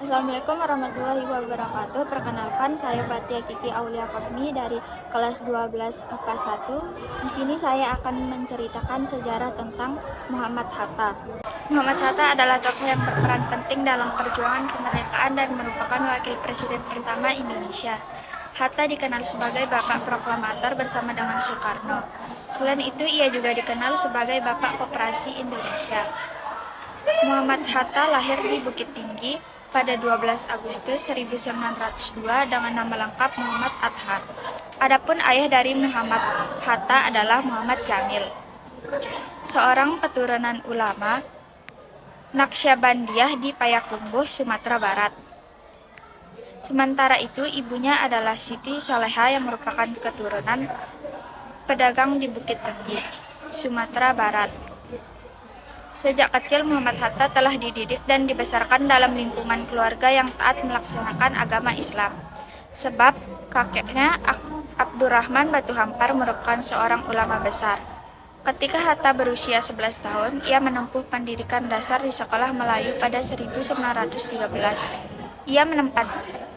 Assalamualaikum warahmatullahi wabarakatuh. Perkenalkan, saya Fatia Kiki Aulia Fahmi dari kelas 12 IPA 1. Di sini saya akan menceritakan sejarah tentang Muhammad Hatta. Muhammad Hatta adalah tokoh yang berperan penting dalam perjuangan kemerdekaan dan merupakan wakil presiden pertama Indonesia. Hatta dikenal sebagai Bapak Proklamator bersama dengan Soekarno. Selain itu, ia juga dikenal sebagai Bapak Koperasi Indonesia. Muhammad Hatta lahir di Bukit Tinggi pada 12 Agustus 1902 dengan nama lengkap Muhammad Athar. Adapun ayah dari Muhammad Hatta adalah Muhammad Jamil, seorang keturunan ulama Naqsyabandiyah di Payakumbuh, Sumatera Barat. Sementara itu, ibunya adalah Siti Saleha yang merupakan keturunan pedagang di Bukit Tinggi, Sumatera Barat. Sejak kecil, Muhammad Hatta telah dididik dan dibesarkan dalam lingkungan keluarga yang taat melaksanakan agama Islam. Sebab kakeknya Abdurrahman Batu Hampar merupakan seorang ulama besar. Ketika Hatta berusia 11 tahun, ia menempuh pendidikan dasar di Sekolah Melayu pada 1913. Ia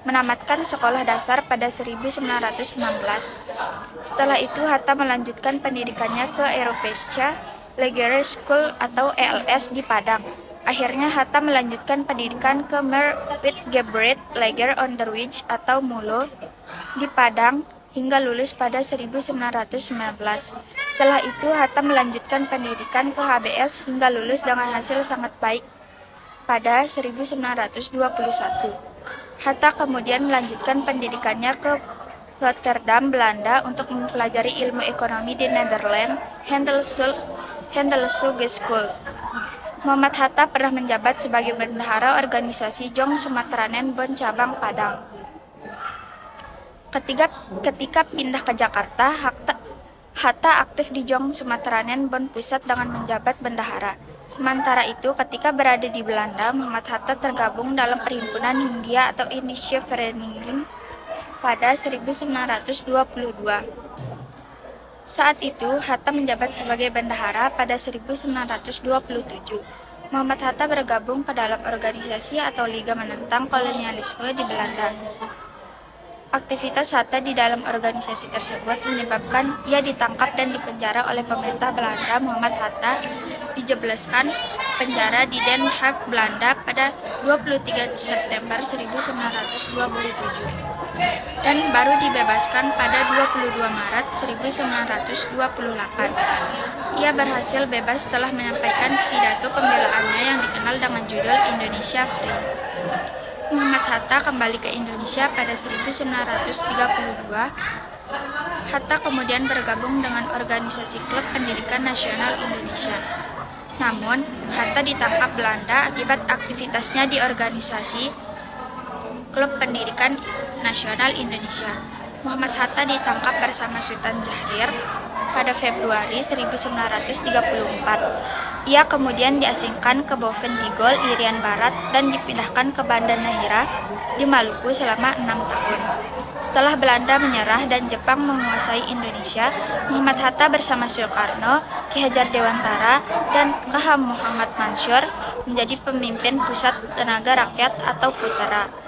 menamatkan sekolah dasar pada 1916. Setelah itu, Hatta melanjutkan pendidikannya ke Europese Lager School atau ELS di Padang. Akhirnya Hatta melanjutkan pendidikan ke Merwit-Gebright Lager Onderwijs atau MULO di Padang hingga lulus pada 1919. Setelah itu Hatta melanjutkan pendidikan ke HBS hingga lulus dengan hasil sangat baik pada 1921. Hatta kemudian melanjutkan pendidikannya ke Rotterdam, Belanda untuk mempelajari ilmu ekonomi di Nederland, Handelshoge School. Muhammad Hatta pernah menjabat sebagai bendahara organisasi Jong Sumatranen Bond Cabang Padang. Ketika pindah ke Jakarta, Hatta aktif di Jong Sumatranen Bond Pusat dengan menjabat bendahara. Sementara itu, ketika berada di Belanda, Muhammad Hatta tergabung dalam Perhimpunan Hindia atau Indische Vereniging pada 1922. Saat itu, Hatta menjabat sebagai bendahara pada 1927. Muhammad Hatta bergabung ke dalam organisasi atau Liga Menentang Kolonialisme di Belanda. Aktivitas Hatta di dalam organisasi tersebut menyebabkan ia ditangkap dan dipenjara oleh pemerintah Belanda. Muhammad Hatta dijebloskan penjara di Den Haag, Belanda pada 23 September 1927 dan baru dibebaskan pada 22 Maret 1928. Ia berhasil bebas setelah menyampaikan pidato pembelaannya yang dikenal dengan judul Indonesia Free. Muhammad Hatta kembali ke Indonesia pada 1932. Hatta kemudian bergabung dengan organisasi Klub Pendidikan Nasional Indonesia. Namun, Hatta ditangkap Belanda akibat aktivitasnya di organisasi Klub Pendidikan Nasional Indonesia. Muhammad Hatta ditangkap bersama Sultan Syahrir pada Februari 1934. Ia kemudian diasingkan ke Bovendigul, Irian Barat, dan dipindahkan ke Banda Neira di Maluku selama 6 tahun. Setelah Belanda menyerah dan Jepang menguasai Indonesia, Muhammad Hatta bersama Soekarno, Ki Hajar Dewantara, dan K.H. Muhammad Mansur menjadi pemimpin Pusat Tenaga Rakyat atau PUTERA.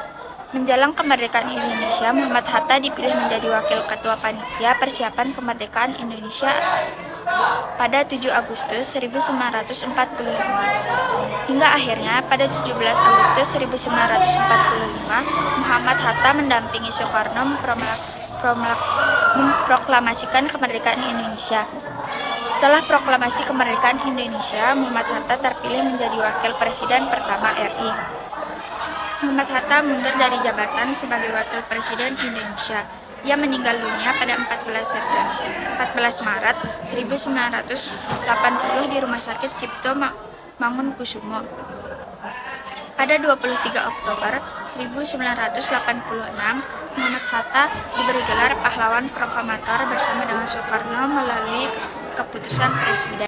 Menjelang kemerdekaan Indonesia, Muhammad Hatta dipilih menjadi Wakil Ketua Panitia Persiapan Kemerdekaan Indonesia pada 7 Agustus 1945. Hingga akhirnya pada 17 Agustus 1945, Muhammad Hatta mendampingi Soekarno memproklamasikan kemerdekaan Indonesia. Setelah proklamasi kemerdekaan Indonesia, Muhammad Hatta terpilih menjadi Wakil Presiden pertama RI. Muhammad Hatta mundur dari jabatan sebagai Wakil Presiden Indonesia. Ia meninggal dunia pada 14 Maret 1980 di Rumah Sakit Cipto Mangunkusumo. Pada 23 Oktober 1986, Muhammad Hatta diberi gelar Pahlawan Proklamator bersama dengan Soekarno melalui keputusan Presiden.